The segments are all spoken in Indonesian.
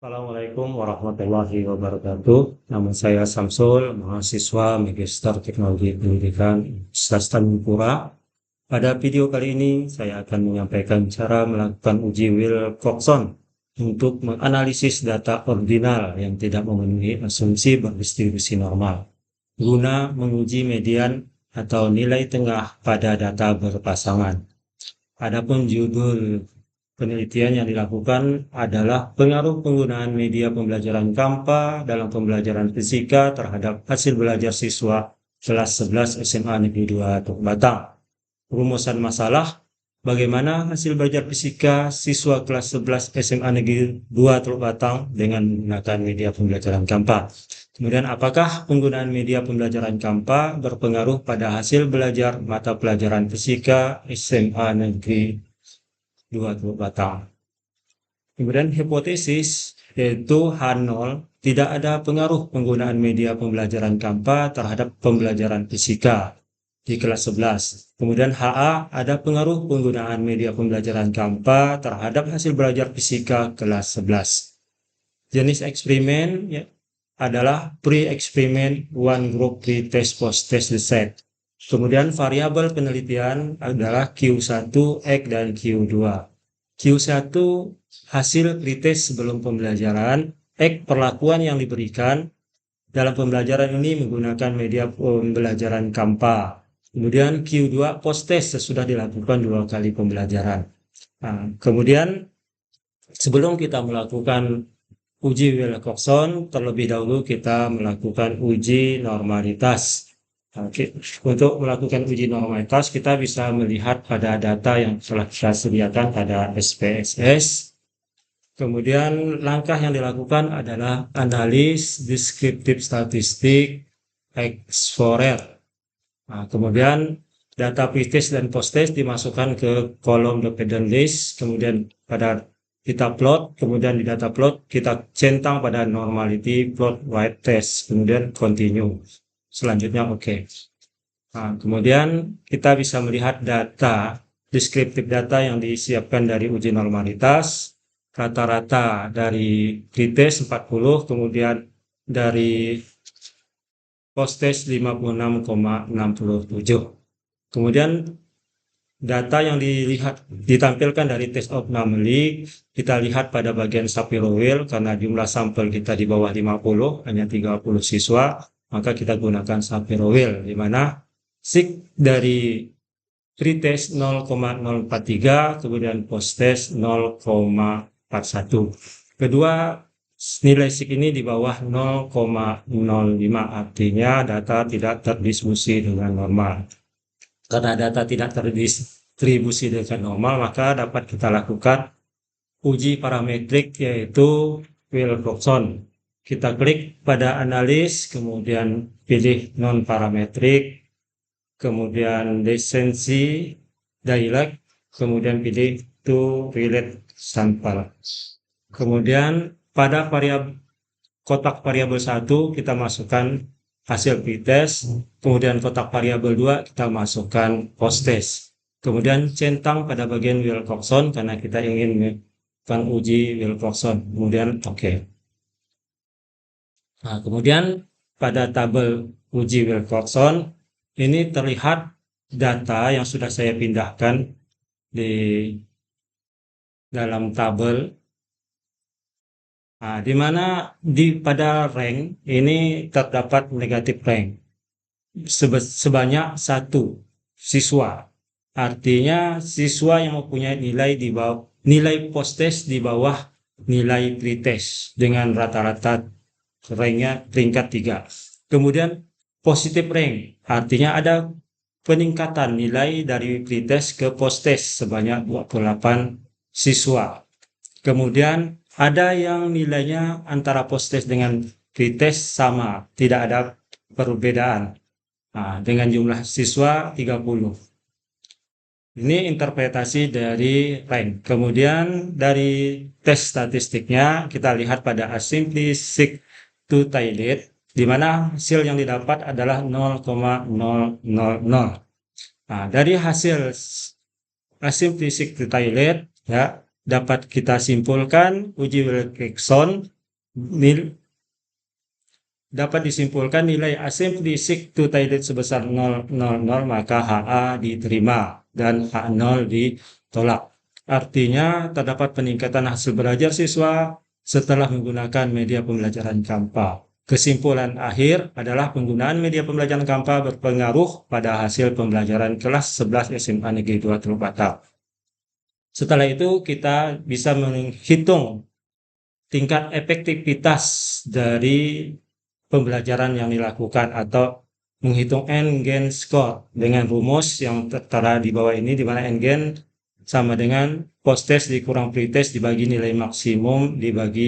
Assalamualaikum warahmatullahi wabarakatuh. Nama saya Samsul, mahasiswa Magister Teknologi Pendidikan Universitas Tanjung Pura. Pada video kali ini, saya akan menyampaikan cara melakukan uji Wilcoxon untuk menganalisis data ordinal yang tidak memenuhi asumsi berdistribusi normal, guna menguji median atau nilai tengah pada data berpasangan. Adapun judul penelitian yang dilakukan adalah pengaruh penggunaan media pembelajaran Kampa dalam pembelajaran fisika terhadap hasil belajar siswa kelas 11 SMA Negeri 2 Tuk Batang. Rumusan masalah, bagaimana hasil belajar fisika siswa kelas 11 SMA Negeri 2 Tuk Batang dengan menggunakan media pembelajaran Kampa. Kemudian, apakah penggunaan media pembelajaran Kampa berpengaruh pada hasil belajar mata pelajaran fisika SMA Negeri 2 Tuk Batang. Kemudian hipotesis yaitu H0, tidak ada pengaruh penggunaan media pembelajaran Kampa terhadap pembelajaran fisika di kelas 11. Kemudian HA, ada pengaruh penggunaan media pembelajaran Kampa terhadap hasil belajar fisika kelas 11. Jenis eksperimen adalah pre-eksperimen, one group, pre-test, post-test, set. Kemudian variabel penelitian adalah Q1, X, dan Q2. Q1 hasil pretest sebelum pembelajaran, X perlakuan yang diberikan dalam pembelajaran ini menggunakan media pembelajaran Kampa. Kemudian Q2 post-test sesudah dilakukan 2 kali pembelajaran. Nah, kemudian sebelum kita melakukan uji Wilcoxon, terlebih dahulu kita melakukan uji normalitas. Oke. Untuk melakukan uji normalitas, kita bisa melihat pada data yang telah kita sediakan pada SPSS. Kemudian langkah yang dilakukan adalah analis deskriptif statistik X4R. Nah, kemudian data pretest dan post-test dimasukkan ke kolom dependent list, kemudian kita plot, kemudian di data plot kita centang pada normality plot white test, kemudian continue. Selanjutnya oke. Nah, kemudian kita bisa melihat data, deskriptif data yang disiapkan dari uji normalitas, rata-rata dari pretest 40, kemudian dari post-test 56,67. Kemudian data yang ditampilkan dari test of anomaly, kita lihat pada bagian Shapiro Wheel, karena jumlah sampel kita di bawah 50, hanya 30 siswa, maka kita gunakan Shapiro Wheel, di mana sig dari pretest 0,043, kemudian post-test 0,41. Kedua nilai sig ini di bawah 0,05, artinya data tidak terdistribusi dengan normal. Karena data tidak terdistribusi dengan normal, maka dapat kita lakukan uji parametrik yaitu Wilcoxon. Kita klik pada analis, kemudian pilih non-parametrik, kemudian lisensi, dialect, kemudian pilih to relate sample. Kemudian pada kotak variabel 1 kita masukkan hasil pretest, kemudian kotak variabel 2 kita masukkan post-test. Kemudian centang pada bagian Wilcoxon karena kita ingin melakukan uji Wilcoxon. Kemudian oke. Nah, kemudian pada tabel uji Wilcoxon ini terlihat data yang sudah saya pindahkan di dalam tabel. Nah, di mana pada rank ini terdapat negatif rank sebanyak 1 siswa. Artinya siswa yang mempunyai nilai post-test di bawah nilai pretest dengan rata-rata ranknya peringkat 3. Kemudian positif rank, artinya ada peningkatan nilai dari pretest ke post-test sebanyak 28 siswa. Kemudian ada yang nilainya antara post-test dengan pretest sama, tidak ada perbedaan. Nah, dengan jumlah siswa 30. Ini interpretasi dari rank. Kemudian dari tes statistiknya kita lihat pada asymptotic to tailored, di mana hasil yang didapat adalah 0,000. Nah, dari hasil asymptotic to tailored ya dapat kita simpulkan uji Wilcoxon dapat disimpulkan nilai asimplicic to tilde sebesar 0,00 maka HA diterima dan H0 ditolak. Artinya terdapat peningkatan hasil belajar siswa setelah menggunakan media pembelajaran Kampa. Kesimpulan akhir adalah penggunaan media pembelajaran Kampa berpengaruh pada hasil pembelajaran kelas 11 SMA Negeri 2 Teluk Batam. Setelah itu kita bisa menghitung tingkat efektivitas dari pembelajaran yang dilakukan atau menghitung N-Gen score dengan rumus yang tertera di bawah ini, di mana N-Gen sama dengan post-test dikurang pre-test dibagi nilai maksimum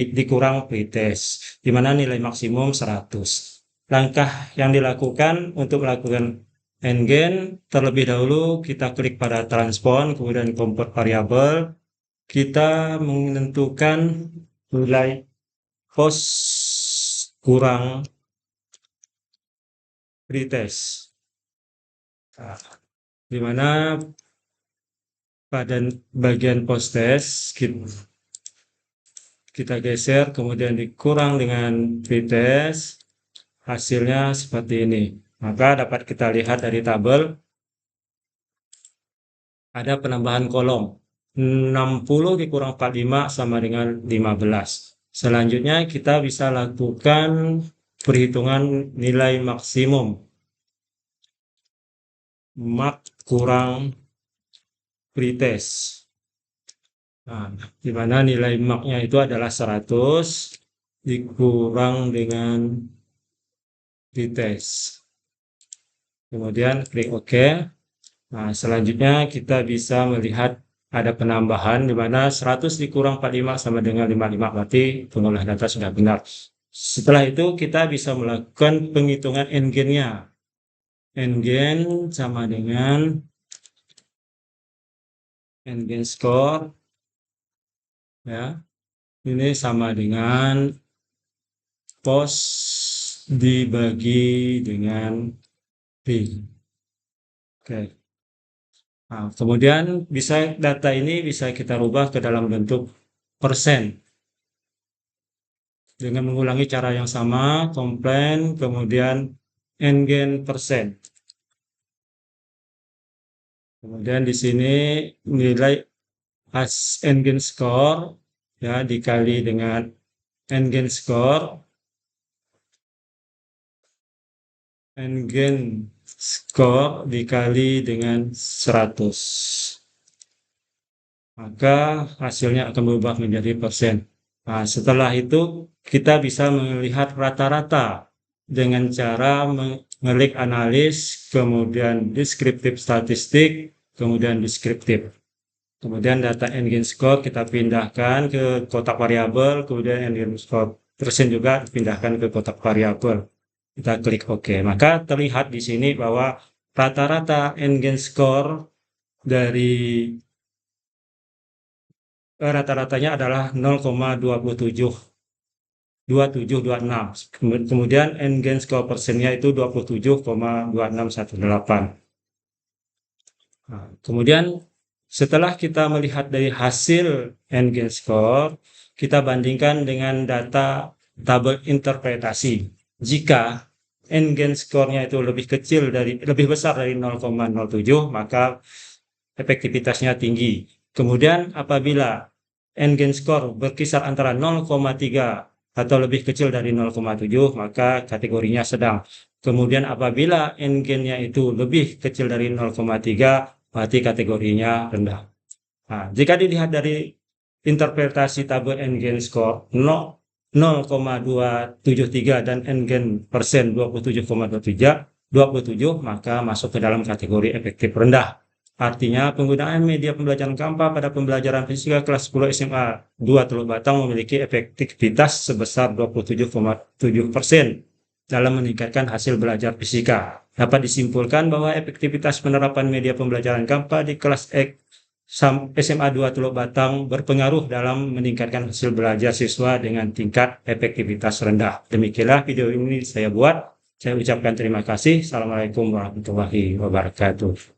dikurang pre-test, di mana nilai maksimum 100. Langkah yang dilakukan untuk melakukan N-Gen, terlebih dahulu kita klik pada transpond, kemudian convert variabel, kita menentukan nilai post kurang pretest, di mana pada bagian post-test kita geser, kemudian dikurang dengan pretest, hasilnya seperti ini. Maka dapat kita lihat dari tabel ada penambahan kolom 60 dikurang 45 sama dengan 15. Selanjutnya kita bisa lakukan perhitungan nilai maksimum mak kurang pretest. Nah, di mana nilai maknya itu adalah 100 dikurang dengan pretest. Kemudian klik OK. Nah, selanjutnya kita bisa melihat ada penambahan di mana 100 dikurang 45 sama dengan 55, berarti pengolahan data sudah benar. Setelah itu kita bisa melakukan penghitungan N-Gen-nya. N-Gen sama dengan N-Gen score, ya. Ini sama dengan pos dibagi dengan B. Oke. Nah, kemudian data ini bisa kita rubah ke dalam bentuk persen. Dengan mengulangi cara yang sama, komplain, kemudian N-Gen persen. Kemudian di sini nilai N-Gen score ya dikali dengan N-Gen score. N-Gen score dikali dengan 100. Maka hasilnya akan berubah menjadi persen. Nah, setelah itu kita bisa melihat rata-rata dengan cara mengklik analis, kemudian deskriptif statistik, kemudian deskriptif. Kemudian data N-Gen score kita pindahkan ke kotak variabel, kemudian N-Gen score persen juga dipindahkan ke kotak variabel. Kita klik OK. Maka terlihat di sini bahwa rata-rata N-Gen score dari rata-ratanya adalah 0,2726. Kemudian N-Gen score persennya itu 27,2618. Nah, kemudian setelah kita melihat dari hasil N-Gen score, kita bandingkan dengan data tabel interpretasi. Jika N-Gen score-nya itu lebih besar dari 0,07, maka efektivitasnya tinggi. Kemudian apabila N-Gen score berkisar antara 0,3 atau lebih kecil dari 0,7, maka kategorinya sedang. Kemudian apabila N-Gen-nya itu lebih kecil dari 0,3, berarti kategorinya rendah. Nah, jika dilihat dari interpretasi tabel N-Gen score 0,273 dan N-Gen persen 27,27, maka masuk ke dalam kategori efektif rendah. Artinya penggunaan media pembelajaran Kampa pada pembelajaran fisika kelas 10 SMA 2 Teluk Batam memiliki efektivitas sebesar 27,7% dalam meningkatkan hasil belajar fisika. Dapat disimpulkan bahwa efektivitas penerapan media pembelajaran Kampa di kelas SMA 2 Teluk Batam berpengaruh dalam meningkatkan hasil belajar siswa dengan tingkat efektivitas rendah. Demikianlah video ini saya buat. Saya ucapkan terima kasih. Assalamualaikum warahmatullahi wabarakatuh.